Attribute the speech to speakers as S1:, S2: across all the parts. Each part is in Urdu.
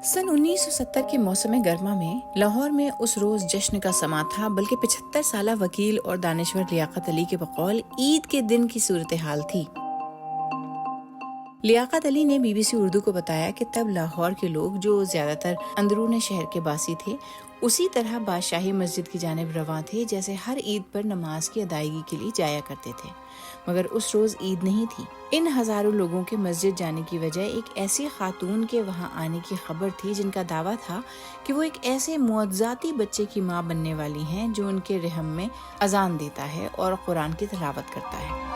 S1: سن 1970 کے موسم گرما میں لاہور میں اس روز جشن کا سما تھا، بلکہ 75 سالہ وکیل اور دانشور لیاقت علی کے بقول عید کے دن کی صورتحال تھی۔ لیاقت علی نے بی بی سی اردو کو بتایا کہ تب لاہور کے لوگ، جو زیادہ تر اندرون شہر کے باسی تھے، اسی طرح بادشاہی مسجد کی جانب رواں تھے جیسے ہر عید پر نماز کی ادائیگی کے لیے جایا کرتے تھے، مگر اس روز عید نہیں تھی۔ ان ہزاروں لوگوں کے مسجد جانے کی وجہ ایک ایسی خاتون کے وہاں آنے کی خبر تھی جن کا دعویٰ تھا کہ وہ ایک ایسے معجزاتی بچے کی ماں بننے والی ہیں جو ان کے رحم میں اذان دیتا ہے اور قرآن کی تلاوت کرتا ہے۔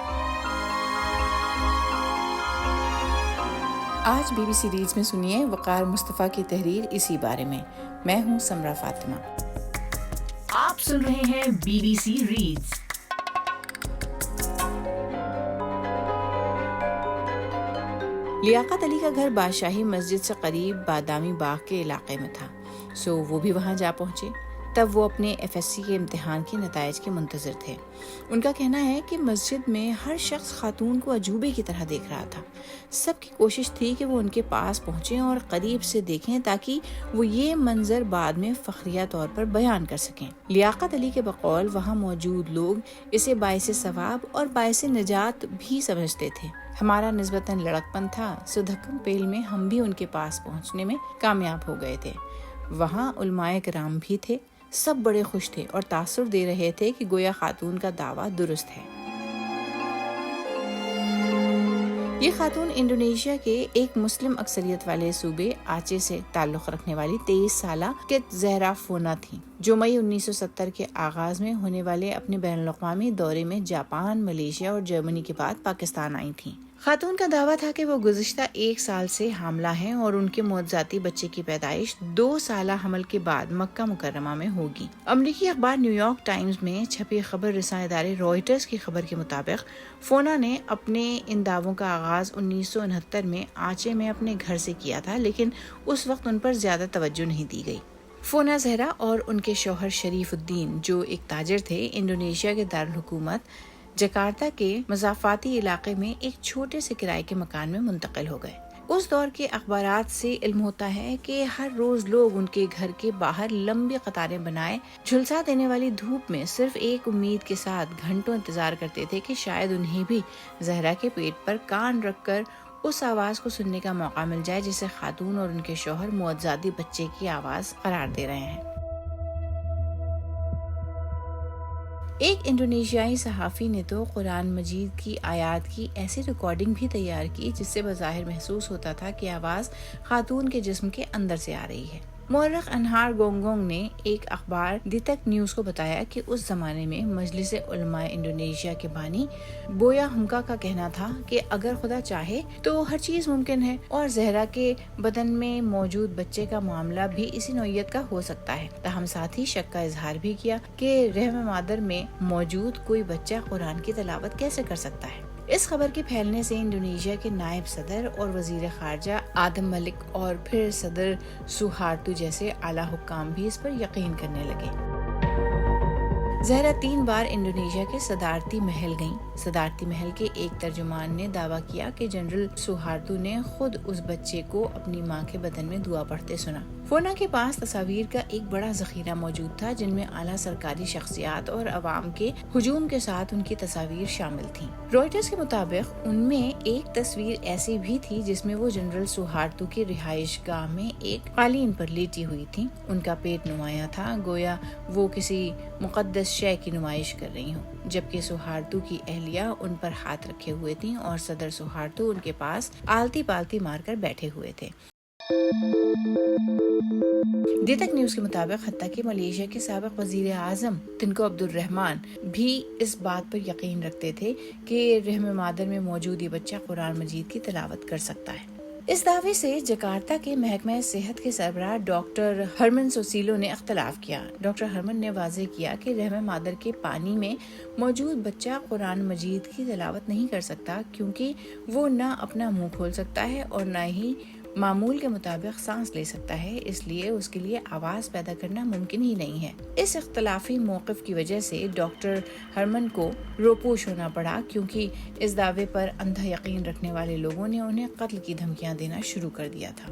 S1: آج بی بی سی ریڈز میں سنیے وقار مصطفیٰ کی تحریر اسی بارے میں ہوں سمرا فاطمہ۔
S2: آپ سن رہے ہیں be B C reads.
S1: Liaquat Ali کا گھر بادشاہی مسجد سے قریب بادامی باغ کے علاقے میں تھا، سو وہ بھی وہاں جا پہنچے۔ تب وہ اپنے ایف ایس سی کے امتحان کے نتائج کے منتظر تھے۔ ان کا کہنا ہے کہ مسجد میں ہر شخص خاتون کو عجوبے کی طرح دیکھ رہا تھا۔ سب کی کوشش تھی کہ وہ ان کے پاس پہنچیں اور قریب سے دیکھیں تاکہ وہ یہ منظر بعد میں فخریہ طور پر بیان کر سکیں۔ لیاقت علی کے بقول وہاں موجود لوگ اسے باعث ثواب اور باعث نجات بھی سمجھتے تھے۔ ہمارا نسبتاً لڑکپن تھا، سو دھکم پیل میں ہم بھی ان کے پاس پہنچنے میں کامیاب ہو گئے تھے۔ وہاں علماء کرام بھی تھے، سب بڑے خوش تھے اور تاثر دے رہے تھے کہ گویا خاتون کا دعویٰ درست ہے۔ یہ خاتون انڈونیشیا کے ایک مسلم اکثریت والے صوبے آچے سے تعلق رکھنے والی 23 سالہ کت زہرا فونا تھیں، جو مئی 1970 کے آغاز میں ہونے والے اپنے بین الاقوامی دورے میں جاپان، ملیشیا اور جرمنی کے بعد پاکستان آئی تھیں۔ خاتون کا دعویٰ تھا کہ وہ گزشتہ 1 سال سے حاملہ ہیں اور ان کے معجزاتی بچے کی پیدائش 2 سالہ حمل کے بعد مکہ مکرمہ میں ہوگی۔ امریکی اخبار نیو یارک ٹائمز میں چھپی خبر رساں ادارے رائٹرز کی خبر کے مطابق فونا نے اپنے ان دعووں کا آغاز 1969 میں آچے میں اپنے گھر سے کیا تھا، لیکن اس وقت ان پر زیادہ توجہ نہیں دی گئی۔ فونا زہرا اور ان کے شوہر شریف الدین، جو ایک تاجر تھے، انڈونیشیا کے دارالحکومت جکارتا کے مضافاتی علاقے میں ایک چھوٹے سے کرائے کے مکان میں منتقل ہو گئے۔ اس دور کے اخبارات سے علم ہوتا ہے کہ ہر روز لوگ ان کے گھر کے باہر لمبی قطاریں بنائے جھلسا دینے والی دھوپ میں صرف ایک امید کے ساتھ گھنٹوں انتظار کرتے تھے کہ شاید انہیں بھی زہرا کے پیٹ پر کان رکھ کر اس آواز کو سننے کا موقع مل جائے جسے خاتون اور ان کے شوہر معجزاتی بچے کی آواز قرار دے رہے ہیں۔ ایک انڈونیشیائی صحافی نے تو قرآن مجید کی آیات کی ایسی ریکارڈنگ بھی تیار کی جس سے بظاہر محسوس ہوتا تھا کہ آواز خاتون کے جسم کے اندر سے آ رہی ہے۔ مورخ انہار گونگونگ نے ایک اخبار دی تک نیوز کو بتایا کہ اس زمانے میں مجلس علماء انڈونیشیا کے بانی بویا ہمکا کا کہنا تھا کہ اگر خدا چاہے تو ہر چیز ممکن ہے، اور زہرا کے بدن میں موجود بچے کا معاملہ بھی اسی نوعیت کا ہو سکتا ہے۔ تاہم ساتھ ہی شک کا اظہار بھی کیا کہ رحم مادر میں موجود کوئی بچہ قرآن کی تلاوت کیسے کر سکتا ہے۔ اس خبر کے پھیلنے سے انڈونیشیا کے نائب صدر اور وزیر خارجہ آدم ملک اور پھر صدر سوہارتو جیسے اعلیٰ حکام بھی اس پر یقین کرنے لگے۔ زہرا 3 بار انڈونیشیا کے صدارتی محل گئیں۔ صدارتی محل کے ایک ترجمان نے دعویٰ کیا کہ جنرل سوہارتو نے خود اس بچے کو اپنی ماں کے بدن میں دعا پڑھتے سنا۔ فونا کے پاس تصاویر کا ایک بڑا ذخیرہ موجود تھا جن میں اعلیٰ سرکاری شخصیات اور عوام کے ہجوم کے ساتھ ان کی تصاویر شامل تھیں۔ رائٹرز کے مطابق ان میں ایک تصویر ایسی بھی تھی جس میں وہ جنرل سوہارتو کی رہائش گاہ میں ایک قالین پر لیٹی ہوئی تھیں۔ ان کا پیٹ نمایاں تھا، گویا وہ کسی مقدس شے کی نمائش کر رہی ہوں، جبکہ سوہارتو کی اہلیہ ان پر ہاتھ رکھے ہوئے تھیں اور صدر سوہارتو ان کے پاس آلتی پالتی مار کر بیٹھے ہوئے تھے۔ دی تک نیوز کے مطابق حتیٰ کہ ملیشیا کے سابق وزیر اعظم تنکو عبد الرحمن بھی اس بات پر یقین رکھتے تھے کہ رحم مادر میں موجود یہ بچہ قرآن مجید کی تلاوت کر سکتا ہے۔ اس دعوے سے جکارتا کے محکمہ صحت کے سربراہ ڈاکٹر ہرمن سوسیلو نے اختلاف کیا۔ ڈاکٹر ہرمن نے واضح کیا کہ رحم مادر کے پانی میں موجود بچہ قرآن مجید کی تلاوت نہیں کر سکتا، کیونکہ وہ نہ اپنا منہ کھول سکتا ہے اور نہ ہی معمول کے مطابق سانس لے سکتا ہے، اس لیے اس کے لیے آواز پیدا کرنا ممکن ہی نہیں ہے۔ اس اختلافی موقف کی وجہ سے ڈاکٹر ہرمن کو روپوش ہونا پڑا، کیونکہ اس دعوے پر اندھا یقین رکھنے والے لوگوں نے انہیں قتل کی دھمکیاں دینا شروع کر دیا تھا۔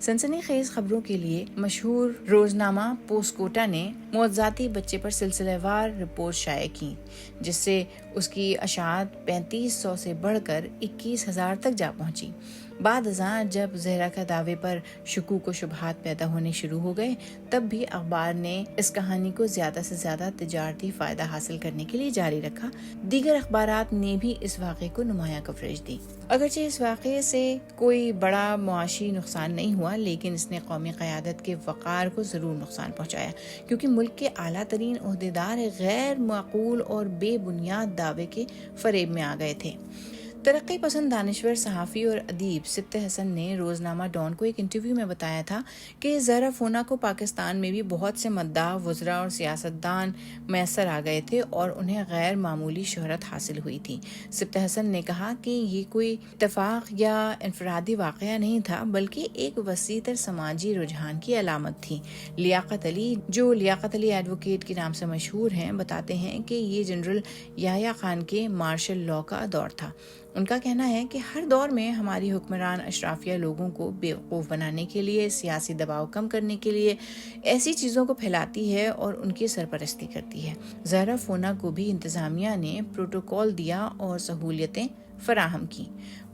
S1: سنسنی خیز خبروں کے لیے مشہور روزنامہ پوسکوٹا نے معجزاتی بچے پر سلسلہ وار رپورٹ شائع کی، جس سے اس کی اشاعت 3500 سے بڑھ کر 21,000 تک جا پہنچی۔ بعد ازاں جب زہرا کا دعوے پر شکوک و شبہات پیدا ہونے شروع ہو گئے، تب بھی اخبار نے اس کہانی کو زیادہ سے زیادہ تجارتی فائدہ حاصل کرنے کے لیے جاری رکھا۔ دیگر اخبارات نے بھی اس واقعے کو نمایاں کوریج دی۔ اگرچہ اس واقعے سے کوئی بڑا معاشی نقصان نہیں ہوا، لیکن اس نے قومی قیادت کے وقار کو ضرور نقصان پہنچایا، کیونکہ ملک کے اعلیٰ ترین عہدیدار غیر معقول اور بے بنیاد دعوے کے فریب میں آ گئے تھے۔ ترقی پسند دانشور صحافی اور ادیب سبط حسن نے روزنامہ ڈان کو ایک انٹرویو میں بتایا تھا کہ زہرا فونا کو پاکستان میں بھی بہت سے مداح، وزراء اور سیاستدان میسر آ گئے تھے اور انہیں غیر معمولی شہرت حاصل ہوئی تھی۔ سبط حسن نے کہا کہ یہ کوئی اتفاق یا انفرادی واقعہ نہیں تھا، بلکہ ایک وسیع تر سماجی رجحان کی علامت تھی۔ لیاقت علی، جو لیاقت علی ایڈوکیٹ کے نام سے مشہور ہیں، بتاتے ہیں کہ یہ جنرل یحییٰ خان کے مارشل لاء کا دور تھا۔ ان کا کہنا ہے کہ ہر دور میں ہماری حکمران اشرافیہ لوگوں کو بیوقوف بنانے کے لیے، سیاسی دباؤ کم کرنے کے لیے ایسی چیزوں کو پھیلاتی ہے اور ان کی سرپرستی کرتی ہے۔ زہرا فونا کو بھی انتظامیہ نے پروٹوکول دیا اور سہولیتیں فراہم کی۔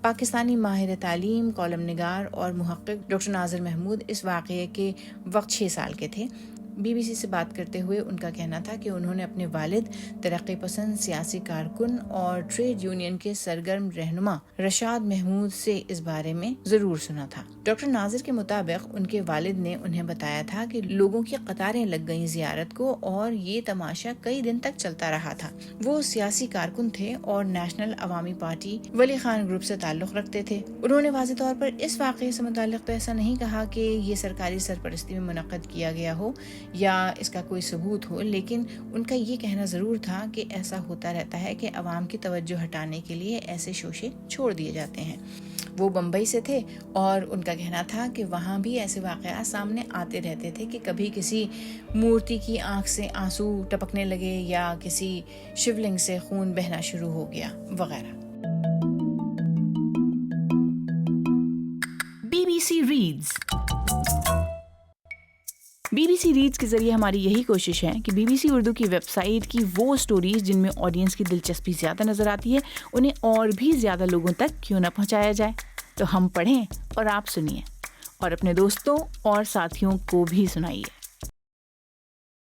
S1: پاکستانی ماہر تعلیم، کالم نگار اور محقق ڈاکٹر ناظر محمود اس واقعے کے وقت 6 سال کے تھے۔ بی بی سی سے بات کرتے ہوئے ان کا کہنا تھا کہ انہوں نے اپنے والد، ترقی پسند سیاسی کارکن اور ٹریڈ یونین کے سرگرم رہنما رشاد محمود سے اس بارے میں ضرور سنا تھا۔ ڈاکٹر ناظر کے مطابق ان کے والد نے انہیں بتایا تھا کہ لوگوں کی قطاریں لگ گئیں زیارت کو، اور یہ تماشا کئی دن تک چلتا رہا تھا۔ وہ سیاسی کارکن تھے اور نیشنل عوامی پارٹی ولی خان گروپ سے تعلق رکھتے تھے۔ انہوں نے واضح طور پر اس واقعے سے متعلق تو ایسا نہیں کہا کہ یہ سرکاری سرپرستی میں منعقد کیا گیا ہو یا اس کا کوئی ثبوت ہو، لیکن ان کا یہ کہنا ضرور تھا کہ ایسا ہوتا رہتا ہے کہ عوام کی توجہ ہٹانے کے لیے ایسے شوشے چھوڑ دیے جاتے ہیں۔ وہ بمبئی سے تھے اور ان کا کہنا تھا کہ وہاں بھی ایسے واقعات سامنے آتے رہتے تھے کہ کبھی کسی مورتی کی آنکھ سے آنسو ٹپکنے لگے یا کسی شیولنگ سے خون بہنا شروع ہو گیا وغیرہ۔
S2: BBC ریڈز BBC ریڈز کے ذریعے ہماری یہی کوشش ہے کہ BBC اردو کی ویب سائٹ کی وہ سٹوریز جن میں آڈینس کی دلچسپی زیادہ نظر آتی ہے، انہیں اور بھی زیادہ لوگوں تک کیوں نہ پہنچایا جائے۔ تو ہم پڑھیں اور آپ سنیے، اور اپنے دوستوں اور ساتھیوں کو بھی سنائیے۔